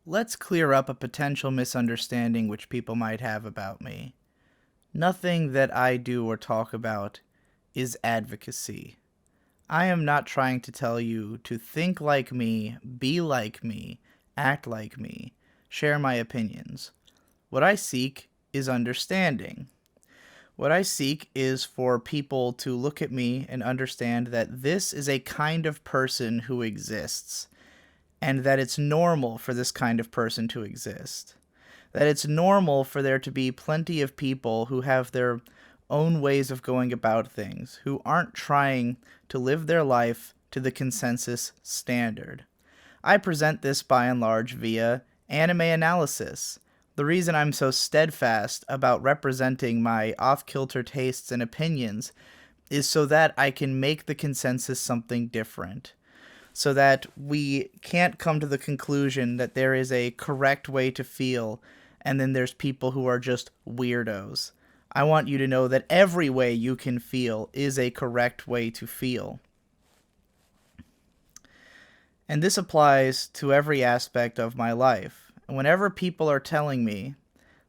Let's clear up a potential misunderstanding which people might have about me. Nothing that I do or talk about is advocacy. I am not trying to tell you to think like me, be like me, act like me, share my opinions. What I seek is understanding. What I seek is for people to look at me and understand that this is a kind of person who exists, and that it's normal for this kind of person to exist. That it's normal for there to be plenty of people who have their own ways of going about things, who aren't trying to live their life to the consensus standard. I present this by and large via anime analysis. The reason I'm so steadfast about representing my off-kilter tastes and opinions is so that I can make the consensus something different. So that we can't come to the conclusion that there is a correct way to feel and then there's people who are just weirdos. I want you to know that every way you can feel is a correct way to feel. And this applies to every aspect of my life. And whenever people are telling me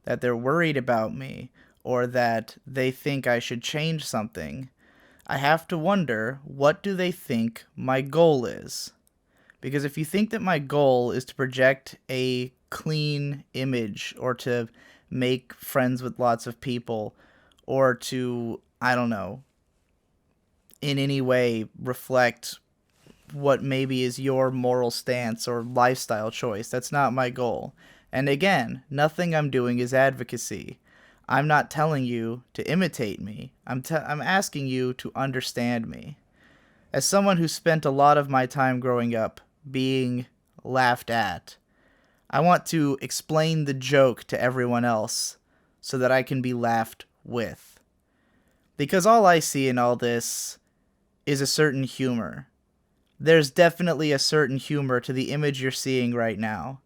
that they're worried about me or that they think I should change something, I have to wonder, what do they think my goal is? Because if you think that my goal is to project a clean image or to make friends with lots of people or to, I don't know, in any way reflect what maybe is your moral stance or lifestyle choice, that's not my goal. And again, nothing I'm doing is advocacy. I'm not telling you to imitate me. I'm asking you to understand me. As someone who spent a lot of my time growing up being laughed at, I want to explain the joke to everyone else so that I can be laughed with. Because all I see in all this is a certain humor. There's definitely a certain humor to the image you're seeing right now.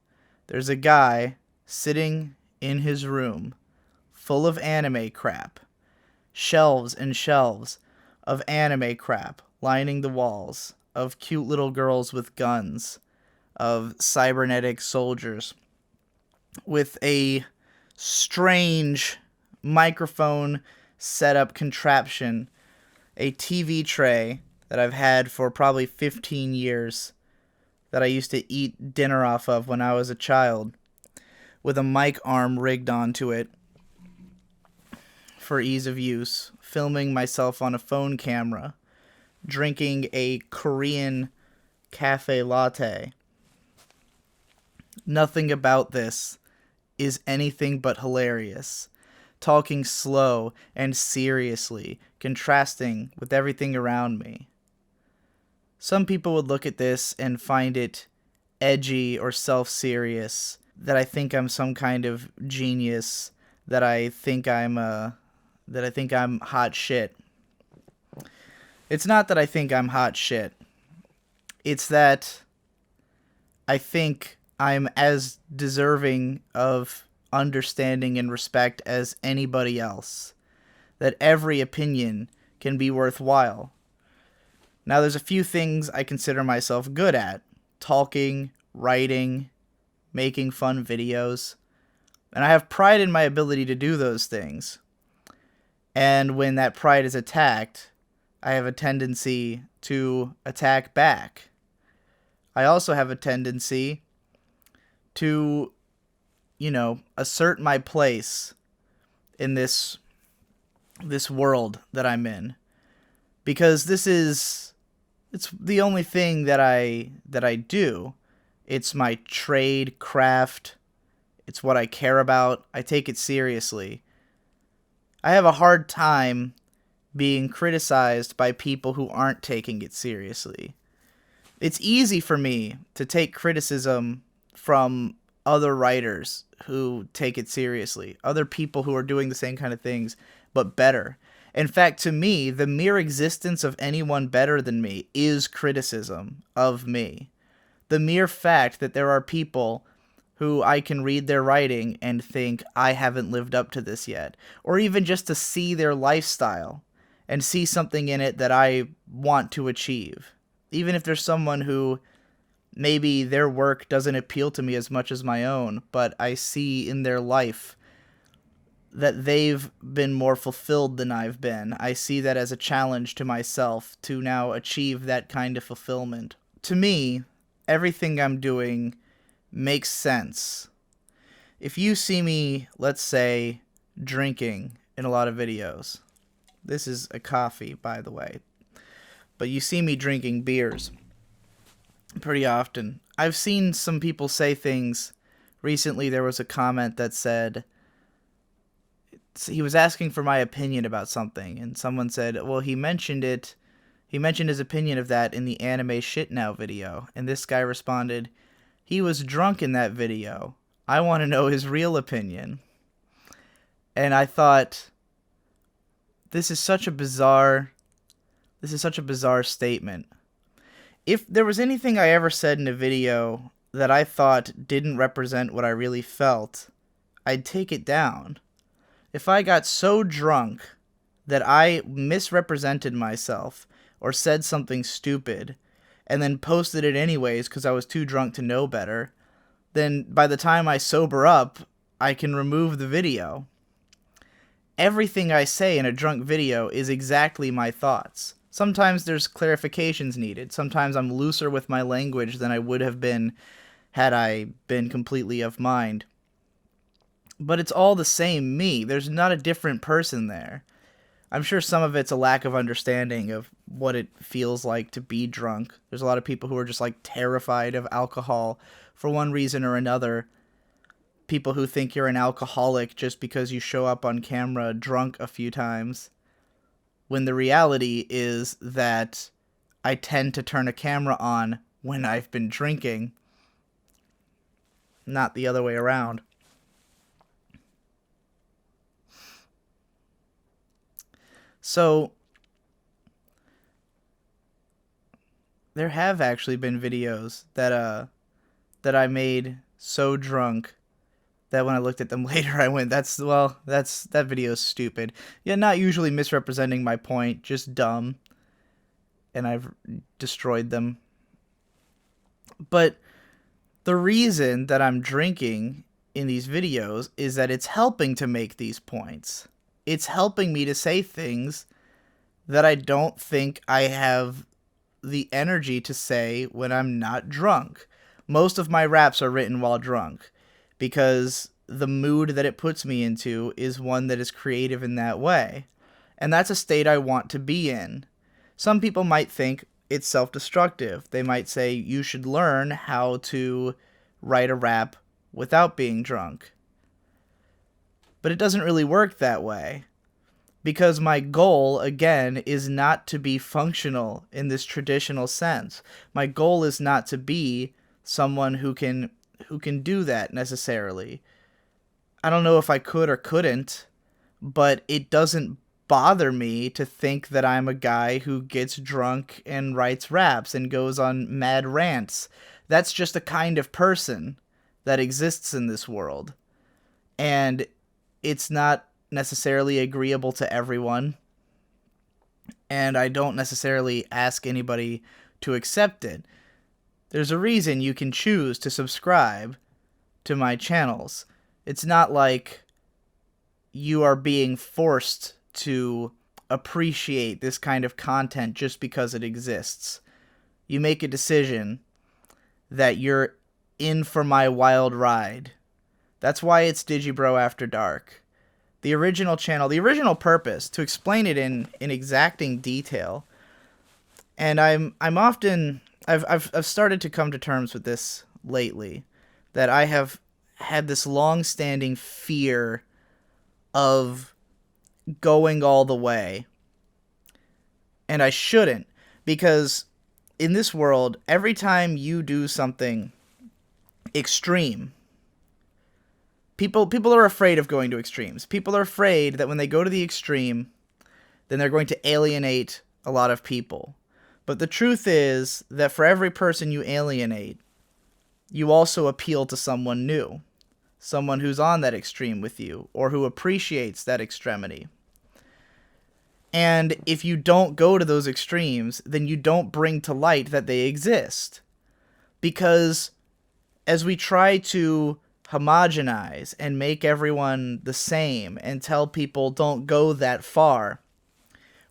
There's a guy sitting in his room full of anime crap. Shelves and shelves of anime crap lining the walls, of cute little girls with guns, of cybernetic soldiers, with a strange microphone setup contraption, a TV tray that I've had for probably 15 years that I used to eat dinner off of when I was a child, with a mic arm rigged onto it for ease of use, filming myself on a phone camera, drinking a Korean cafe latte. Nothing about this is anything but hilarious. Talking slow and seriously, contrasting with everything around me. Some people would look at this and find it edgy or self-serious, that I think I'm some kind of genius, that I think I'm hot shit. It's not that I think I'm hot shit. It's that I think I'm as deserving of understanding and respect as anybody else. That every opinion can be worthwhile. Now, there's a few things I consider myself good at. Talking, writing, making fun videos. And I have pride in my ability to do those things. And when that pride is attacked, I have a tendency to attack back. I also have a tendency to, assert my place in this world that I'm in. Because it's the only thing that I do. It's my trade, craft. It's what I care about. I take it seriously. I have a hard time being criticized by people who aren't taking it seriously. It's easy for me to take criticism from other writers who take it seriously, other people who are doing the same kind of things, but better. In fact, to me, the mere existence of anyone better than me is criticism of me. The mere fact that there are people who I can read their writing and think, I haven't lived up to this yet. Or even just to see their lifestyle and see something in it that I want to achieve. Even if there's someone who maybe their work doesn't appeal to me as much as my own, but I see in their life that they've been more fulfilled than I've been. I see that as a challenge to myself to now achieve that kind of fulfillment. To me, everything I'm doing makes sense. If you see me, let's say, drinking in a lot of videos, this is a coffee, by the way, but you see me drinking beers pretty often. I've seen some people say things. Recently there was a comment that said, he was asking for my opinion about something, and someone said, well, he mentioned his opinion of that in the Anime Shit Now video, and this guy responded, he was drunk in that video. I want to know his real opinion. And I thought, this is such a bizarre statement. If there was anything I ever said in a video that I thought didn't represent what I really felt, I'd take it down. If I got so drunk that I misrepresented myself or said something stupid and then posted it anyways because I was too drunk to know better, then by the time I sober up, I can remove the video. Everything I say in a drunk video is exactly my thoughts. Sometimes there's clarifications needed. Sometimes I'm looser with my language than I would have been had I been completely of mind. But it's all the same me. There's not a different person there. I'm sure some of it's a lack of understanding of what it feels like to be drunk. There's a lot of people who are just like terrified of alcohol for one reason or another. People who think you're an alcoholic just because you show up on camera drunk a few times. When the reality is that I tend to turn a camera on when I've been drinking, not the other way around. So, there have actually been videos that I made so drunk that when I looked at them later, I went, that video's stupid. Yeah, not usually misrepresenting my point, just dumb. And I've destroyed them. But the reason that I'm drinking in these videos is that it's helping to make these points. It's helping me to say things that I don't think I have the energy to say when I'm not drunk. Most of my raps are written while drunk because the mood that it puts me into is one that is creative in that way. And that's a state I want to be in. Some people might think it's self-destructive. They might say you should learn how to write a rap without being drunk. But it doesn't really work that way. Because my goal, again, is not to be functional in this traditional sense. My goal is not to be someone who can do that necessarily. I don't know if I could or couldn't, but it doesn't bother me to think that I'm a guy who gets drunk and writes raps and goes on mad rants. That's just a kind of person that exists in this world. And it's not necessarily agreeable to everyone, and I don't necessarily ask anybody to accept it. There's a reason you can choose to subscribe to my channels. It's not like you are being forced to appreciate this kind of content just because it exists. You make a decision that you're in for my wild ride. That's why it's Digibro After Dark. The original channel, the original purpose, to explain it in exacting detail. And I've started to come to terms with this lately, that I have had this long-standing fear of going all the way. And I shouldn't, because in this world, every time you do something extreme, People are afraid of going to extremes. People are afraid that when they go to the extreme, then they're going to alienate a lot of people. But the truth is that for every person you alienate, you also appeal to someone new. Someone who's on that extreme with you, or who appreciates that extremity. And if you don't go to those extremes, then you don't bring to light that they exist. Because as we try to homogenize and make everyone the same and tell people don't go that far,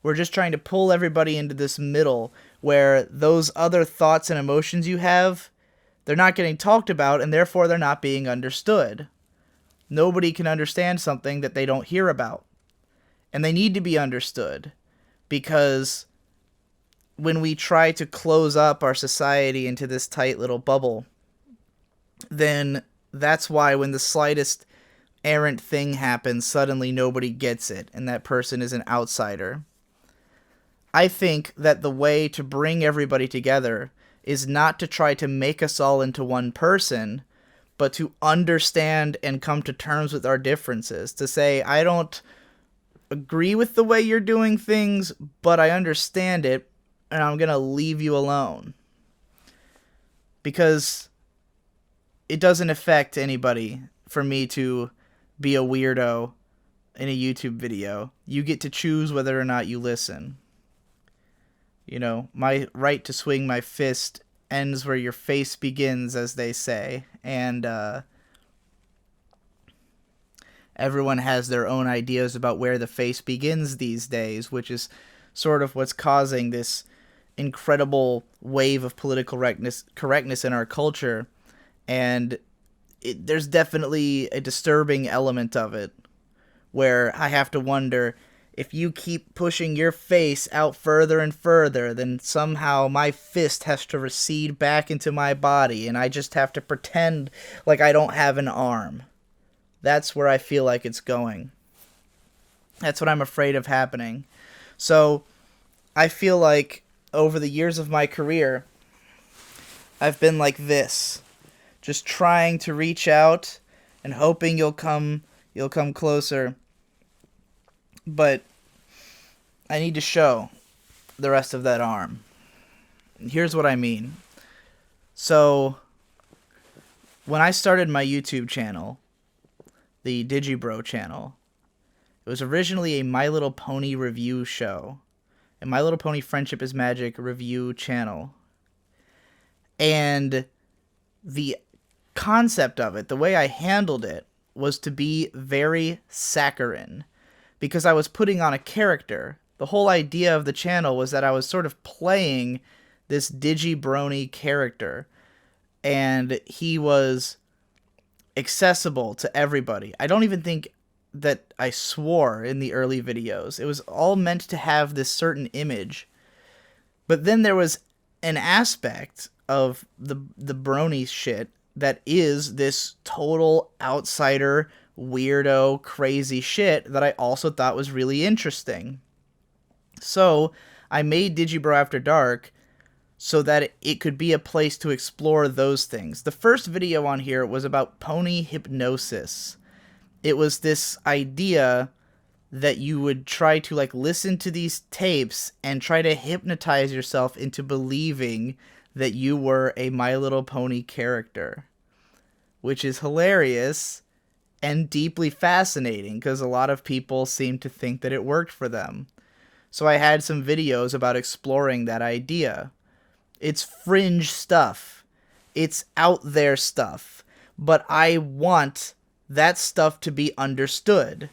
we're just trying to pull everybody into this middle where those other thoughts and emotions you have, they're not getting talked about, and therefore they're not being understood. Nobody can understand something that they don't hear about. And they need to be understood, because when we try to close up our society into this tight little bubble, then that's why when the slightest errant thing happens, suddenly nobody gets it, and that person is an outsider. I think that the way to bring everybody together is not to try to make us all into one person, but to understand and come to terms with our differences. To say, I don't agree with the way you're doing things, but I understand it, and I'm going to leave you alone. Because it doesn't affect anybody for me to be a weirdo in a YouTube video. You get to choose whether or not you listen. You know, my right to swing my fist ends where your face begins, as they say. And everyone has their own ideas about where the face begins these days, which is sort of what's causing this incredible wave of political correctness in our culture. And there's definitely a disturbing element of it, where I have to wonder, if you keep pushing your face out further and further, then somehow my fist has to recede back into my body, and I just have to pretend like I don't have an arm. That's where I feel like it's going. That's what I'm afraid of happening. So I feel like over the years of my career, I've been like this, just trying to reach out and hoping you'll come closer. But I need to show the rest of that arm. Here's what I mean. So when I started my YouTube channel, the Digibro channel, it was originally a My Little Pony review show, a My Little Pony Friendship is Magic review channel. And the concept of it, the way I handled it, was to be very saccharine, because I was putting on a character. The whole idea of the channel was that I was sort of playing this DigiBrony character, and he was accessible to everybody. I don't even think that I swore in the early videos. It was all meant to have this certain image. But then there was an aspect of the brony shit that is this total outsider, weirdo, crazy shit that I also thought was really interesting. So I made Digibro After Dark so that it could be a place to explore those things. The first video on here was about pony hypnosis. It was this idea that you would try to listen to these tapes and try to hypnotize yourself into believing that you were a My Little Pony character, which is hilarious and deeply fascinating because a lot of people seem to think that it worked for them. So I had some videos about exploring that idea. It's fringe stuff. It's out there stuff. But I want that stuff to be understood.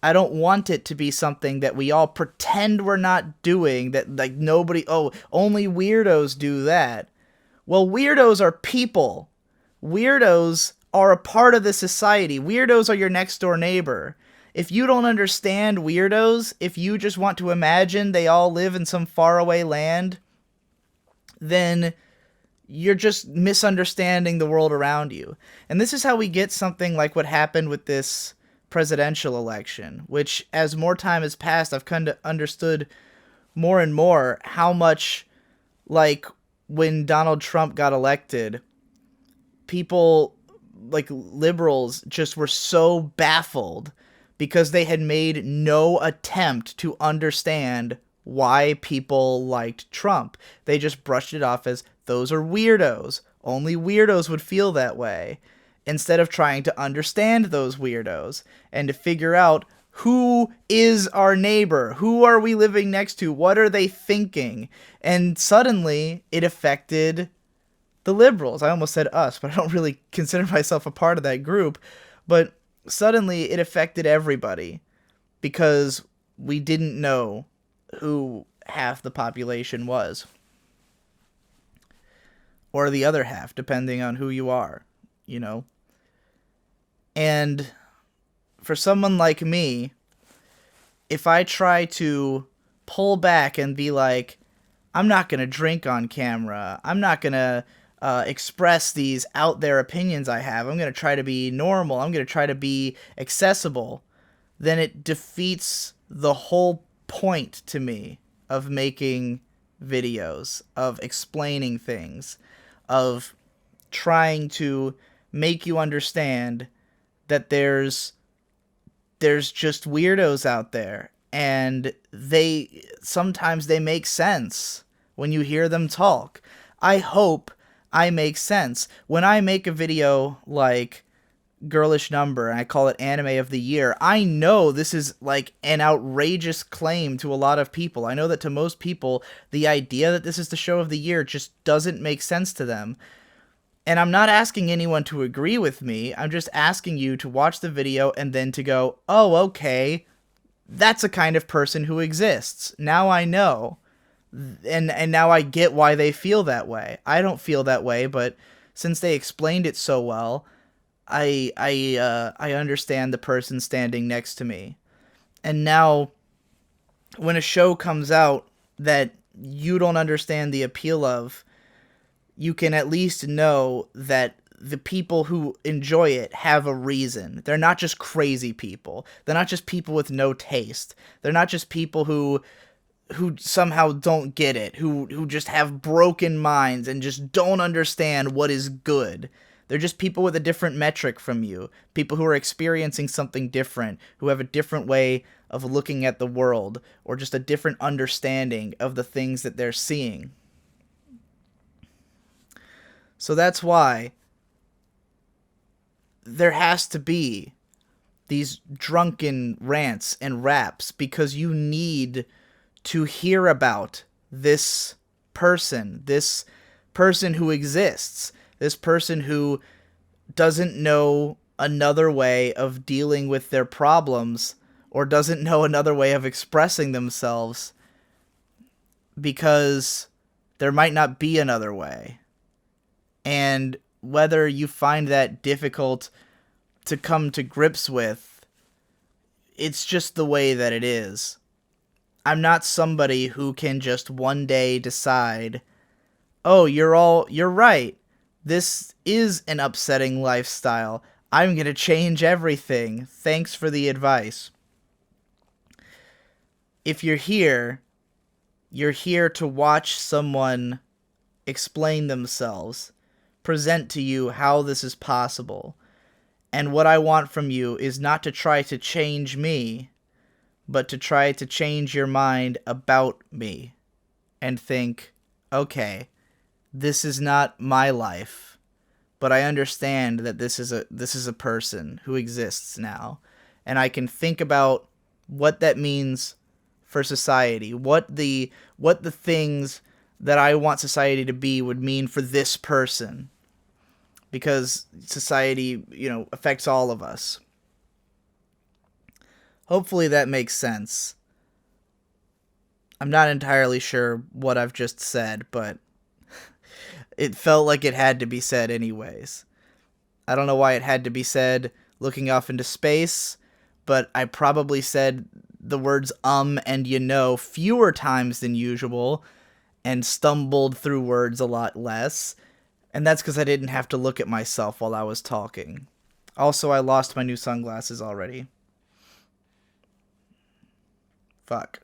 I don't want it to be something that we all pretend we're not doing, that nobody, only weirdos do that. Well, weirdos are people. Weirdos are a part of the society. Weirdos are your next door neighbor. If you don't understand weirdos, if you just want to imagine they all live in some faraway land, then you're just misunderstanding the world around you. And this is how we get something like what happened with this presidential election, which as more time has passed, I've kind of understood more and more how much, when Donald Trump got elected, people, liberals, just were so baffled because they had made no attempt to understand why people liked Trump. They just brushed it off as, those are weirdos. Only weirdos would feel that way. Instead of trying to understand those weirdos and to figure out, who is our neighbor? Who are we living next to? What are they thinking? And suddenly it affected the liberals. I almost said us, but I don't really consider myself a part of that group. But suddenly it affected everybody because we didn't know who half the population was. Or the other half, depending on who you are, you know. And for someone like me, if I try to pull back and be like, I'm not going to drink on camera, I'm not going to express these out there opinions I have, I'm going to try to be normal, I'm going to try to be accessible, then it defeats the whole point to me of making videos, of explaining things, of trying to make you understand that there's just weirdos out there, and sometimes they make sense when you hear them talk. I hope I make sense. When I make a video like Girlish Number and I call it Anime of the Year, I know this is like an outrageous claim to a lot of people. I know that to most people, the idea that this is the show of the year just doesn't make sense to them. And I'm not asking anyone to agree with me. I'm just asking you to watch the video and then to go, oh, okay, that's a kind of person who exists. Now I know. And now I get why they feel that way. I don't feel that way, but since they explained it so well, I understand the person standing next to me. And now, when a show comes out that you don't understand the appeal of, you can at least know that the people who enjoy it have a reason. They're not just crazy people. They're not just people with no taste. They're not just people who somehow don't get it, who just have broken minds and just don't understand what is good. They're just people with a different metric from you, people who are experiencing something different, who have a different way of looking at the world, or just a different understanding of the things that they're seeing. So that's why there has to be these drunken rants and raps, because you need to hear about this person who exists, this person who doesn't know another way of dealing with their problems, or doesn't know another way of expressing themselves, because there might not be another way. And whether you find that difficult to come to grips with, it's just the way that it is. I'm not somebody who can just one day decide, oh, you're right. This is an upsetting lifestyle. I'm going to change everything. Thanks for the advice. If you're here to watch someone explain themselves, present to you how this is possible. And what I want from you is not to try to change me, but to try to change your mind about me and think, okay, this is not my life, but I understand that this is a person who exists now, and I can think about what that means for society, what the things that I want society to be would mean for this person, because society, affects all of us. Hopefully that makes sense. I'm not entirely sure what I've just said, but it felt like it had to be said anyways. I don't know why it had to be said looking off into space, but I probably said the words and fewer times than usual, and stumbled through words a lot less, and that's because I didn't have to look at myself while I was talking. Also, I lost my new sunglasses already. Fuck.